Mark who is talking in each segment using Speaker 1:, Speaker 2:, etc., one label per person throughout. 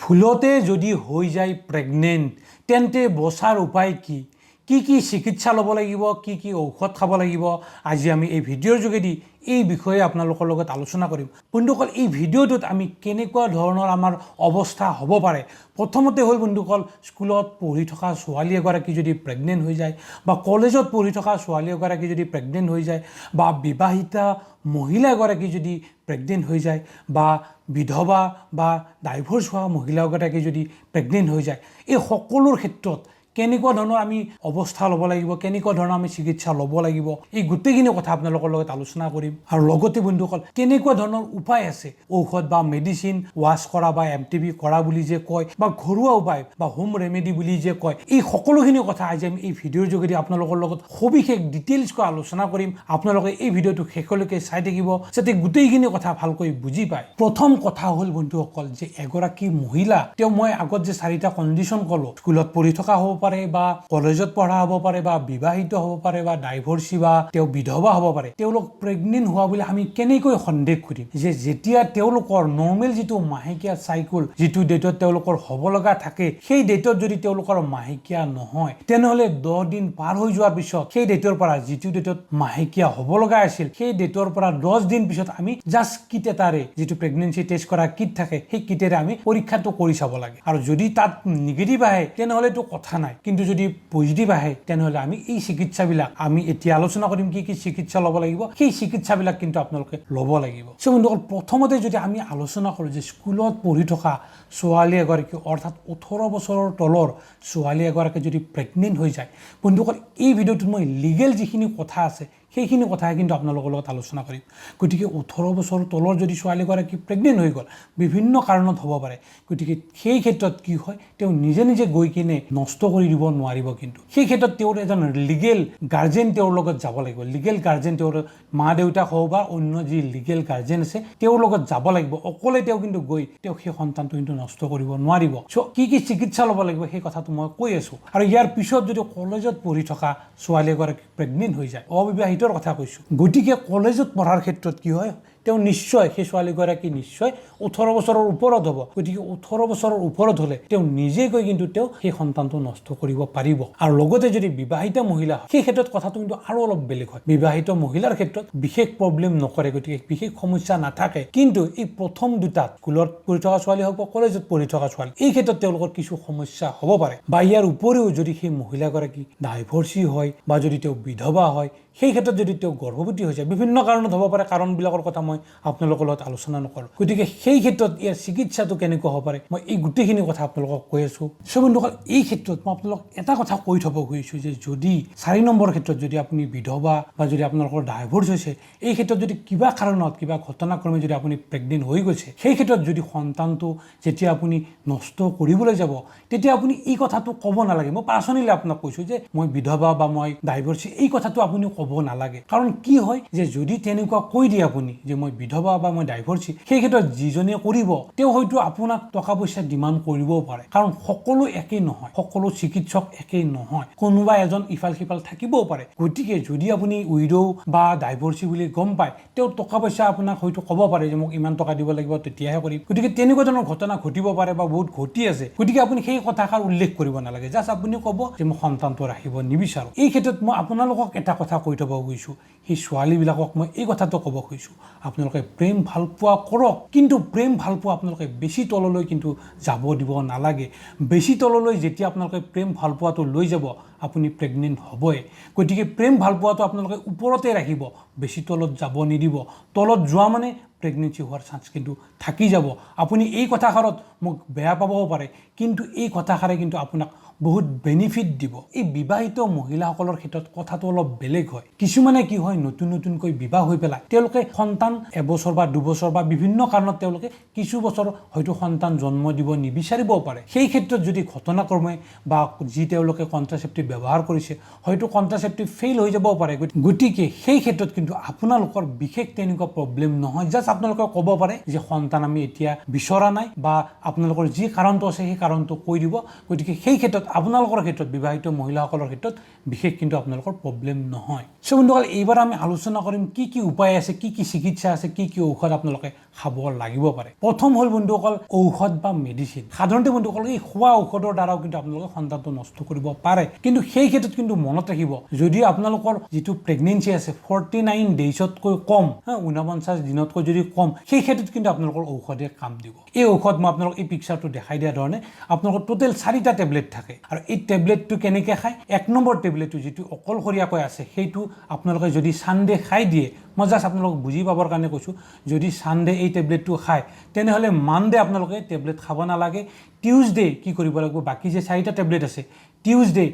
Speaker 1: ভুলতে যদি হৈ যায় প্ৰেগনেণ্ট তেন্তে বচাৰ উপায় কি কি চিকিৎসা ল'ব লাগিব কি ঔষধ খাব লাগিব আজি আমি এই ভিডিঅ'ৰ যোগেদি এই বিষয়ে আপোনালোকৰ লগত আলোচনা কৰিম। বন্ধুসকল, এই ভিডিঅ'টোত আমি কেনেকুৱা ধৰণৰ আমাৰ অৱস্থা হ'ব পাৰে। প্ৰথমতে হ'ল বন্ধুসকল, স্কুলত পঢ়ি থকা ছোৱালী এগৰাকী যদি প্ৰেগনেণ্ট হৈ যায় বা কলেজত পঢ়ি থকা ছোৱালী এগৰাকী যদি প্ৰেগনেণ্ট হৈ যায় বা বিবাহিতা মহিলা এগৰাকী যদি প্ৰেগনেণ্ট হৈ যায় বা বিধৱা বা ডাইভৰ্চ হোৱা মহিলা এগৰাকী যদি প্ৰেগনেণ্ট হৈ যায়, এই সকলোৰ ক্ষেত্ৰত কেনেকুৱা ধৰণৰ আমি অৱস্থা ল'ব লাগিব, কেনেকুৱা ধৰণৰ আমি চিকিৎসা ল'ব লাগিব, এই গোটেইখিনি কথা আপোনালোকৰ লগত আলোচনা কৰিম। আৰু লগতে বন্ধুসকল, কেনেকুৱা ধৰণৰ উপায় আছে ঔষধ বা মেডিচিন ৱাছ কৰা বা MTB কৰা বুলি যে কয় বা ঘৰুৱা উপায় বা হোম ৰেমেডি বুলি যে কয়, এই সকলোখিনি কথা আজি আমি এই ভিডিঅ'ৰ যোগেদি আপোনালোকৰ লগত সবিশেষ ডিটেইলছকৈ আলোচনা কৰিম। আপোনালোকে এই ভিডিঅ'টো শেষলৈকে চাই থাকিব যাতে গোটেইখিনি কথা ভালকৈ বুজি পায়। প্ৰথম কথা হ'ল বন্ধুসকল যে এগৰাকী মহিলা, মই আগত যে 4টা কণ্ডিশ্যন ক'লোঁ, স্কুলত পঢ়ি থকা হ'ব পাৰে বা কলেজত পঢ়া হ'ব পাৰে বা বিবাহিত হ'ব পাৰে বা ডাইভৰ্চি বা বিধৱা হ'ব পাৰে, তেওঁলোক প্ৰেগনেণ্ট হোৱা বুলি আমি কেনেকৈ সন্দেহ কৰিম যে যেতিয়া তেওঁলোকৰ নৰ্মেল যিটো মাহেকীয়া চাইকেল যিটো ডেটত তেওঁলোকৰ হ'ব লগা থাকে, সেই ডেটত যদি তেওঁলোকৰ মাহেকীয়া নহয় তেনেহ'লে 10 দিন পাৰ হৈ যোৱাৰ পিছত সেই ডেটৰ পৰা যিটো ডেটত মাহেকীয়া হ'ব লগা আছিল সেই ডেটৰ পৰা 10 দিন পিছত আমি জাষ্ট কিট এটাৰে যিটো প্ৰেগনেঞ্চি টেষ্ট কৰা কিট থাকে সেই কিটেৰে আমি পৰীক্ষাটো কৰি চাব লাগে। আৰু যদি তাত নিগেটিভ আহে তেনেহ'লেতো কথা নাই, কিন্তু যদি পজিটিভ আহে তেনেহ'লে আমি এই চিকিৎসাবিলাক আমি এতিয়া আলোচনা কৰিম কি চিকিৎসা ল'ব লাগিব, সেই চিকিৎসাবিলাক কিন্তু আপোনালোকে ল'ব লাগিব। বন্ধুসকল, প্ৰথমতে যদি আমি আলোচনা কৰোঁ যে স্কুলত পঢ়ি থকা ছোৱালী এগৰাকী অৰ্থাৎ 18 বছৰৰ তলৰ ছোৱালী এগৰাকী যদি প্ৰেগনেণ্ট হৈ যায়, বন্ধুসকল এই ভিডিঅ'টোত মই লিগেল যিখিনি কথা আছে সেইখিনি কথাই কিন্তু আপোনালোকৰ লগত আলোচনা কৰিম। গতিকে 18 বছৰ তলৰ যদি ছোৱালীগৰাকী প্ৰেগনেণ্ট হৈ গ'ল, বিভিন্ন কাৰণত হ'ব পাৰে, গতিকে সেই ক্ষেত্ৰত কি হয়, তেওঁ নিজে গৈ কিনে নষ্ট কৰি দিব নোৱাৰিব। কিন্তু সেই ক্ষেত্ৰত তেওঁৰ এজন লিগেল গাৰ্জেন তেওঁৰ লগত যাব লাগিব। লিগেল গাৰ্জেন তেওঁৰ মা দেউতাক হওক বা অন্য যি লিগেল গাৰ্জেন আছে তেওঁৰ লগত যাব লাগিব। অকলে তেওঁ কিন্তু গৈ সেই সন্তানটো কিন্তু নষ্ট কৰিব নোৱাৰিব। চ' কি চিকিৎসা ল'ব লাগিব সেই কথাটো মই কৈ আছোঁ। আৰু ইয়াৰ পিছত যদি কলেজত পঢ়ি থকা ছোৱালী এগৰাকী প্ৰেগনেণ্ট হৈ যায়, অবিবাহিত কথা কৈছোঁ, গতিকে কলেজত পঢ়াৰ ক্ষেত্ৰত কি হয়, তেওঁ নিশ্চয় সেই ছোৱালীগৰাকী নিশ্চয় 18 বছৰৰ ওপৰত হ'ব। গতিকে 18 বছৰৰ ওপৰত হ'লে তেওঁ নিজে গৈ কিন্তু সেই সন্তানটো নষ্ট কৰিব পাৰিব। আৰু লগতে যদি বিবাহিত মহিলা হয় সেই ক্ষেত্ৰত কথাটো কিন্তু আৰু অলপ বেলেগ হয়। বিবাহিত মহিলাৰ ক্ষেত্ৰত বিশেষ প্ৰব্লেম নকৰে, গতিকে বিশেষ সমস্যা নাথাকে। কিন্তু এই প্ৰথম দুটাত স্কুলত পঢ়ি থকা ছোৱালী হওক বা কলেজত পঢ়ি থকা ছোৱালী, এই ক্ষেত্ৰত তেওঁলোকৰ কিছু সমস্যা হ'ব পাৰে। বা ইয়াৰ উপৰিও যদি সেই মহিলাগৰাকী ডাইভৰ্চি হয় বা যদি তেওঁ বিধৱা হয়, সেই ক্ষেত্ৰত যদি তেওঁ গৰ্ভৱতী হৈ যায়, বিভিন্ন কাৰণত হ'ব পাৰে, কাৰণবিলাকৰ কথা মই আপোনালোকৰ লগত আলোচনা নকৰোঁ। গতিকে সেই ক্ষেত্ৰত ইয়াৰ চিকিৎসাটো কেনেকুৱা হ'ব পাৰে মই এই গোটেইখিনি কথা আপোনালোকক কৈ আছোঁ। বন্ধুসকল, এই ক্ষেত্ৰত মই আপোনালোকক এটা কথা কৈ থ'ব খুজিছোঁ যে যদি 4 নম্বৰ ক্ষেত্ৰত যদি আপুনি বিধৱা বা যদি আপোনালোকৰ ডাইভৰ্চ হৈছে, এই ক্ষেত্ৰত যদি কিবা কাৰণত কিবা ঘটনাক্ৰমে যদি আপুনি প্ৰেগনেণ্ট হৈ গৈছে, সেই ক্ষেত্ৰত যদি সন্তানটো যেতিয়া আপুনি নষ্ট কৰিবলৈ যাব তেতিয়া আপুনি এই কথাটো ক'ব নালাগে। মই পাৰ্চনেলি আপোনাক কৈছোঁ যে মই বিধৱা বা মই ডাইভৰ্চি, এই কথাটো আপুনি ক'ব নালাগে। কাৰণ কি হয় যে যদি তেনেকুৱা কৈ দিয়ে আপুনি যে মই বিধৱা বা মই ডাইভৰ্চি, সেই ক্ষেত্ৰত যিজনে কৰিব তেওঁ হয়তো আপোনাক টকা পইচা ডিমাণ্ড কৰিবও পাৰে। কাৰণ সকলো একেই নহয়, সকলো চিকিৎসক একেই নহয়, কোনোবা এজন ইফাল সিফাল থাকিবও পাৰে। গতিকে যদি আপুনি উইডো বা ডাইভৰ্চি বুলি গম পায়, তেওঁ টকা পইচা আপোনাক হয়তো ক'ব পাৰে যে মোক ইমান টকা দিব লাগিব তেতিয়াহে কৰিম। গতিকে তেনেকুৱা ধৰণৰ ঘটনা ঘটিব পাৰে বা বহুত ঘটি আছে। গতিকে আপুনি সেই কথাষাৰ উল্লেখ কৰিব নালাগে, জাষ্ট আপুনি ক'ব যে মই সন্তানটো ৰাখিব নিবিচাৰোঁ। এই ক্ষেত্ৰত মই আপোনালোকক এটা কথা কৈ থ'ব খুজিছোঁ, সেই ছোৱালীবিলাকক মই এই কথাটো ক'ব খুজিছোঁ, আপোনালোকে প্ৰেম ভাল পোৱা কৰক, কিন্তু প্ৰেম ভাল পোৱা আপোনালোকে বেছি তললৈ কিন্তু যাব দিব নালাগে। বেছি তললৈ যেতিয়া আপোনালোকে প্ৰেম ভাল পোৱাটো লৈ যাব আপুনি প্ৰেগনেণ্ট হ'বই। গতিকে প্ৰেম ভাল পোৱাটো আপোনালোকে ওপৰতে ৰাখিব, বেছি তলত যাব নিদিব। তলত যোৱা মানে প্ৰেগনেঞ্চি হোৱাৰ চান্স কিন্তু থাকি যাব। আপুনি এই কথাষাৰত মোক বেয়া পাবও পাৰে, কিন্তু এই কথাষাৰে কিন্তু আপোনাক বহুত বেনিফিট দিব। এই বিবাহিত মহিলাসকলৰ ক্ষেত্ৰত কথাটো অলপ বেলেগ হয়। কিছুমানে কি হয়, নতুনকৈ বিবাহ হৈ পেলাই তেওঁলোকে সন্তান 1 বছৰ বা 2 বছৰ বা বিভিন্ন কাৰণত তেওঁলোকে কিছু বছৰ হয়তো সন্তান জন্ম দিব নিবিচাৰিবও পাৰে। সেই ক্ষেত্ৰত যদি ঘটনাক্ৰমে বা যি তেওঁলোকে কণ্ট্ৰাচেপ্টিভ ব্যৱহাৰ কৰিছে হয়তো কণ্ট্ৰাচেপ্টিভ ফেইল হৈ যাবও পাৰে। গতিকে সেই ক্ষেত্ৰত কিন্তু আপোনালোকৰ বিশেষ তেনেকুৱা প্ৰব্লেম নহয়। জাষ্ট আপোনালোকে ক'ব পাৰে যে সন্তান আমি এতিয়া বিচৰা নাই বা আপোনালোকৰ যি কাৰণটো আছে সেই কাৰণটো কৈ দিব। গতিকে সেই ক্ষেত্ৰত আপোনালোকৰ ক্ষেত্ৰত বিবাহিত মহিলাসকলৰ ক্ষেত্ৰত বিশেষ কিন্তু আপোনালোকৰ প্ৰব্লেম নহয় সো বন্ধুসকল এইবাৰ আমি আলোচনা কৰিম কি উপায় আছে কি চিকিৎসা আছে কি ঔষধ আপোনালোকে খাব লাগিব পাৰে প্ৰথম হ'ল বন্ধুসকল ঔষধ বা মেডিচিন সাধাৰণতে বন্ধুসকল এই খোৱা ঔষধৰ দ্বাৰাও কিন্তু আপোনালোকে সন্তানটো নষ্ট কৰিব পাৰে কিন্তু সেই ক্ষেত্ৰত কিন্তু মনত ৰাখিব যদি আপোনালোকৰ যিটো প্ৰেগনেন্সি আছে 49 ডেইজতকৈ কম 49 দিনতকৈ যদি কম সেই ক্ষেত্ৰত কিন্তু আপোনালোকৰ ঔষধে কাম দিব এই ঔষধ মই আপোনালোক এই পিকচাৰটো দেখাই দিয়া ধৰণে আপোনালোকৰ টোটেল 4টা টেবলেট থাকে আৰু এই টেবলেটটো কেনেকৈ খায় 1 নম্বৰ টেবলেটটো যিটো অকলশৰীয়াকৈ আছে সেইটো আপোনালোকে যদি সানডে খাই দিয়ে মই জাস্ট আপোনালোক বুজি পাবৰ কাৰণে কৈছোঁ যদি সানডে এই টেবলেটটো খায় তেনেহ'লে মানডে আপোনালোকে টেবলেট খাব নালাগে টিউজডে কি কৰিব লাগিব বাকি যে 4টা টেবলেট আছে টিউজডে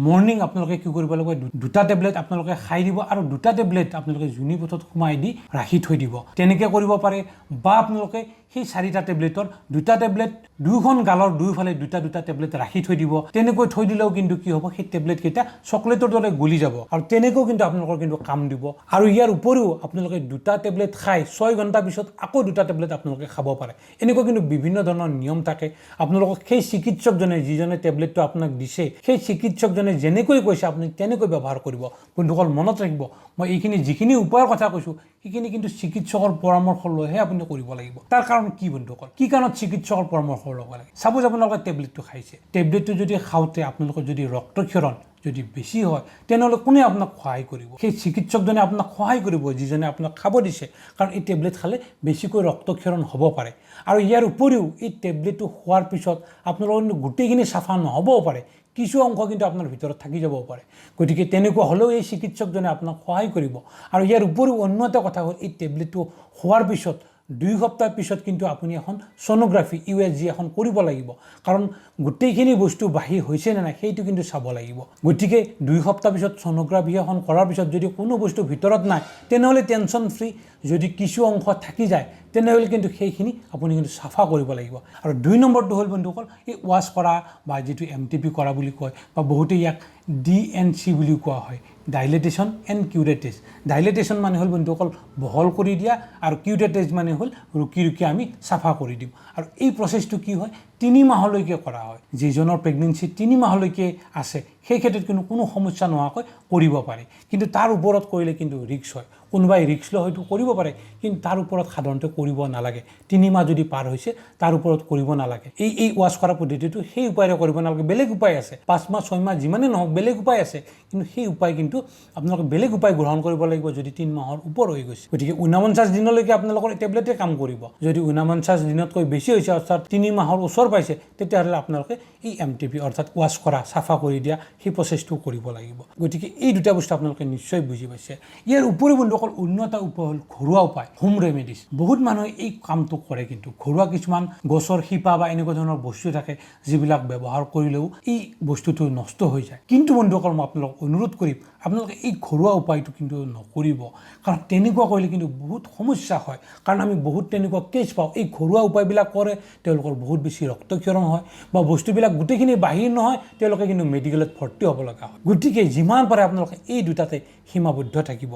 Speaker 1: মৰ্নিং আপোনালোকে কি কৰিব লাগিব 2টা টেবলেট আপোনালোকে খাই দিব আৰু 2টা টেবলেট আপোনালোকে জুনি পথত সোমাই দি ৰাখি থৈ দিব তেনেকৈ কৰিব পাৰে বা আপোনালোকে সেই 4টা টেবলেটৰ 2টা টেবলেট দুখন গালৰ দুইফালে 2টা টেবলেট ৰাখি থৈ দিব তেনেকৈ থৈ দিলেও কিন্তু কি হ'ব সেই টেবলেট কেইটা চকলেটৰ দৰে গলি যাব আৰু তেনেকৈ কিন্তু আপোনালোকৰ কিন্তু কাম দিব আৰু ইয়াৰ উপৰিও আপোনালোকে 2টা টেবলেট খাই 6 ঘণ্টা পিছত আকৌ 2টা টেবলেট আপোনালোকে খাব পাৰে এনেকৈ কিন্তু বিভিন্ন ধৰণৰ নিয়ম থাকে আপোনালোকক সেই চিকিৎসকজনে যিজনে টেবলেটটো আপোনাক দিছে সেই চিকিৎসকজনে যেনেকৈ কৈছে আপুনি তেনেকৈ ব্যৱহাৰ কৰিব বন্ধুসকল মনত ৰাখিব মই এইখিনি যিখিনি উপায়ৰ কথা কৈছোঁ সেইখিনি কিন্তু চিকিৎসকৰ পৰামৰ্শ লৈহে আপুনি কৰিব লাগিব তাৰ কাৰণ কি বন্ধুসকল কি কাৰণত চিকিৎসকৰ পৰামৰ্শ ল'ব লাগে সাপোজ আপোনালোকে টেবলেটটো খাইছে টেবলেটটো যদি খাওঁতে আপোনালোকৰ যদি ৰক্তক্ষৰণ যদি বেছি হয় তেনেহ'লে কোনে আপোনাক সহায় কৰিব সেই চিকিৎসকজনে আপোনাক সহায় কৰিব যিজনে আপোনাক খাব দিছে কাৰণ এই টেবলেট খালে বেছিকৈ ৰক্তক্ষৰণ হ'ব পাৰে আৰু ইয়াৰ উপৰিও এই টেবলেটটো খোৱাৰ পিছত আপোনালোকৰ গোটেইখিনি চাফা নহ'বও পাৰে কিছু অংশ কিন্তু আপোনাৰ ভিতৰত থাকি যাব পাৰে গতিকে তেনেকুৱা হ'লেও এই চিকিৎসকজনে আপোনাক সহায় কৰিব আৰু ইয়াৰ উপৰিও অন্য এটা কথা হ'ল এই টেবলেটটো খোৱাৰ পিছত 2 সপ্তাহ পিছত কিন্তু আপুনি এখন সোনোগ্ৰাফি USG এখন কৰিব লাগিব কাৰণ গোটেইখিনি বস্তু বাহিৰ হৈছে নে নাই সেইটো কিন্তু চাব লাগিব গতিকে 2 সপ্তাহ পিছত সোনোগ্ৰাফি এখন কৰাৰ পিছত যদি কোনো বস্তু ভিতৰত নাই তেনেহ'লে টেনচন ফ্ৰী যদি কিছু অংশ থাকি যায় তেনেহ'লে কিন্তু সেইখিনি আপুনি কিন্তু চাফা কৰিব লাগিব আৰু 2 নম্বৰটো হ'ল বন্ধুসকল এই ৱাছ কৰা বা যিটো MTP কৰা বুলি কয় বা বহুতে ইয়াক DNC বুলি কোৱা হয় ডাইলেটেশ্যন এণ্ড কিউৰেটেজ ডাইলেটেশ্যন মানে হ'ল বন্ধুসকল বহল কৰি দিয়া আৰু কিউৰেটেজ মানে হ'ল ৰুকি আমি চাফা কৰি দিম আৰু এই প্ৰচেছটো কি হয় 3 মাহলৈকে কৰা হয় যিজনৰ প্ৰেগনেন্সি 3 মাহলৈকে আছে সেই ক্ষেত্ৰত কিন্তু কোনো সমস্যা নোহোৱাকৈ কৰিব পাৰে কিন্তু তাৰ ওপৰত কৰিলে কিন্তু ৰিস্ক হয় কোনোবাই ৰিস্ক লৈ হয়তো কৰিব পাৰে কিন্তু তাৰ ওপৰত সাধাৰণতে কৰিব নালাগে 3 মাহ যদি পাৰ হৈছে তাৰ ওপৰত কৰিব নালাগে এই ৱাছ কৰা পদ্ধতিটো সেই উপায়েৰে কৰিব নালাগে বেলেগ উপায় আছে 5 মাহ 6 মাহ যিমানে নহওক বেলেগ উপায় আছে কিন্তু সেই উপায় কিন্তু আপোনালোকে বেলেগ উপায় গ্ৰহণ কৰিব লাগিব যদি 3 মাহৰ ওপৰ হৈ গৈছে গতিকে 49 দিনলৈকে আপোনালোকৰ টেবলেটে কাম কৰিব যদি 49 দিনতকৈ বেছি হৈছে অৰ্থাৎ 3 মাহৰ ওচৰ পাইছে তেতিয়াহ'লে আপোনালোকে এই MTP অৰ্থাৎ ৱাছ কৰা চাফা কৰি দিয়া সেই প্ৰচেছটো কৰিব লাগিব গতিকে এই দুটা বস্তু আপোনালোকে নিশ্চয় বুজি পাইছে ইয়াৰ উপৰিও বন্ধুসকল উন্নত উপায় হ'ল ঘৰুৱা উপায় হোম ৰেমেডিজ বহুত মানুহে এই কামটো কৰে কিন্তু ঘৰুৱা কিছুমান গছৰ শিপা বা এনেকুৱা ধৰণৰ বস্তু থাকে যিবিলাক ব্যৱহাৰ কৰিলেও এই বস্তুটো নষ্ট হৈ যায় কিন্তু বন্ধুসকল মই আপোনালোকক অনুৰোধ কৰিম আপোনালোকে এই ঘৰুৱা উপায়টো কিন্তু নকৰিব কাৰণ তেনেকুৱা কৰিলে কিন্তু বহুত সমস্যা হয় কাৰণ আমি বহুত তেনেকুৱা কেছ পাওঁ এই ঘৰুৱা উপায়বিলাক কৰে তেওঁলোকৰ বহুত বেছি ৰক্তক্ষৰণ হয় বা বস্তুবিলাক গোটেইখিনি বাহিৰ নহয় তেওঁলোকে কিন্তু মেডিকেলত ভৰ্তি হ'ব লগা হয় গতিকে যিমান পাৰে আপোনালোকে এই দুটাতে সীমাবদ্ধ থাকিব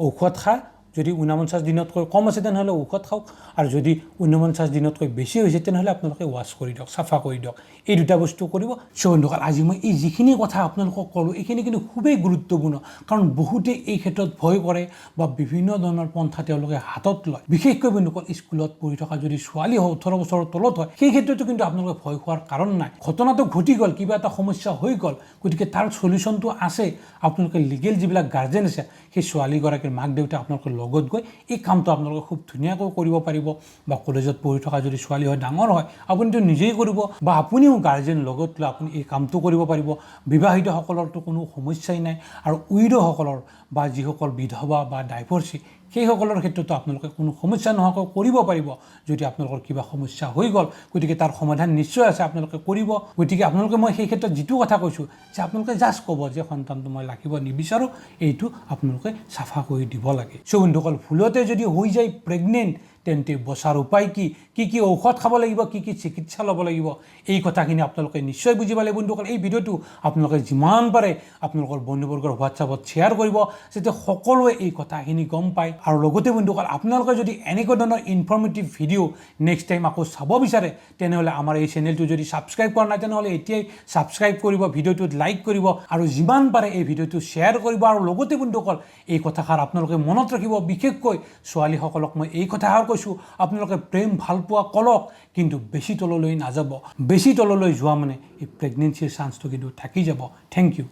Speaker 1: ঔষধ খাই যদি 49 দিনতকৈ কম আছে তেনেহ'লে ঔষধ খাওক আৰু যদি 49 দিনতকৈ বেছি হৈছে তেনেহ'লে আপোনালোকে ৱাছ কৰি দিয়ক চাফা কৰি দিয়ক এই দুটা বস্তু কৰিব বন্ধুসকল আজি মই এই যিখিনি কথা আপোনালোকক ক'লোঁ এইখিনি কিন্তু খুবেই গুৰুত্বপূৰ্ণ কাৰণ বহুতে এই ক্ষেত্ৰত ভয় কৰে বা বিভিন্ন ধৰণৰ পন্থা তেওঁলোকে হাতত লয় বিশেষকৈ বন্ধুসকল স্কুলত পঢ়ি থকা যদি ছোৱালী 18 বছৰৰ তলত হয় সেই ক্ষেত্ৰতো কিন্তু আপোনালোকে ভয় খোৱাৰ কাৰণ নাই ঘটনাটো ঘটি গ'ল কিবা এটা সমস্যা হৈ গ'ল গতিকে তাৰ সলিউশ্যনটো আছে আপোনালোকে লিগেল যিবিলাক গাৰ্জেন আছে সেই ছোৱালীগৰাকীৰ মাক দেউতাক আপোনালোকে লগত গৈ এই কামটো আপোনালোকে খুব ধুনীয়াকৈ কৰিব পাৰিব বা কলেজত পঢ়ি থকা যদি ছোৱালী হয় ডাঙৰ হয় আপুনিতো নিজেই কৰিব বা আপুনিও গাৰ্জেন লগত লৈ আপুনি এই কামটো কৰিব পাৰিব বিবাহিতসকলৰতো কোনো সমস্যাই নাই আৰু উইড'সকলৰ বা যিসকল বিধৱা বা ডাইভৰ্চি সেইসকলৰ ক্ষেত্ৰতো আপোনালোকে কোনো সমস্যা নোহোৱাকৈ কৰিব পাৰিব যদি আপোনালোকৰ কিবা সমস্যা হৈ গ'ল গতিকে তাৰ সমাধান নিশ্চয় আছে আপোনালোকে কৰিব গতিকে আপোনালোকে মই সেই ক্ষেত্ৰত যিটো কথা কৈছোঁ যে আপোনালোকে জাষ্ট ক'ব যে সন্তানটো মই ৰাখিব নিবিচাৰোঁ এইটো আপোনালোকে চাফা কৰি দিব লাগে বন্ধুসকল ভুলতে যদি হৈ যায় প্ৰেগনেণ্ট তেন্তে বচাৰ উপায় কি ঔষধ খাব লাগিব কি চিকিৎসা ল'ব লাগিব এই কথাখিনি আপোনালোকে নিশ্চয় বুজিব লাগিব বন্ধুসকল এই ভিডিঅ'টো আপোনালোকে যিমান পাৰে আপোনালোকৰ বন্ধুবৰ্গৰ হোৱাটছআপত শ্বেয়াৰ কৰিব যাতে সকলোৱে এই কথাখিনি গম পায় আৰু লগতে বন্ধুসকল আপোনালোকে যদি এনেকুৱা ধৰণৰ ইনফৰ্মেটিভ ভিডিঅ' নেক্সট টাইম আকৌ চাব বিচাৰে তেনেহ'লে আমাৰ এই চেনেলটো যদি ছাবস্ক্ৰাইব কৰা নাই তেনেহ'লে এতিয়াই ছাবস্ক্ৰাইব কৰিব ভিডিঅ'টোত লাইক কৰিব আৰু যিমান পাৰে এই ভিডিঅ'টো শ্বেয়াৰ কৰিব আৰু লগতে বন্ধুসকল এই কথাষাৰ আপোনালোকে মনত ৰাখিব বিশেষকৈ ছোৱালীসকলক মই এই কথাষাৰ কৈছোঁ আপোনালোকে প্ৰেম ভালপোৱা কলক কিন্তু বেছি তললৈ নাযাব বেছি তললৈ যোৱা মানে এই প্ৰেগনেঞ্চিৰ চান্সটো কিন্তু থাকি যাব থেংক ইউ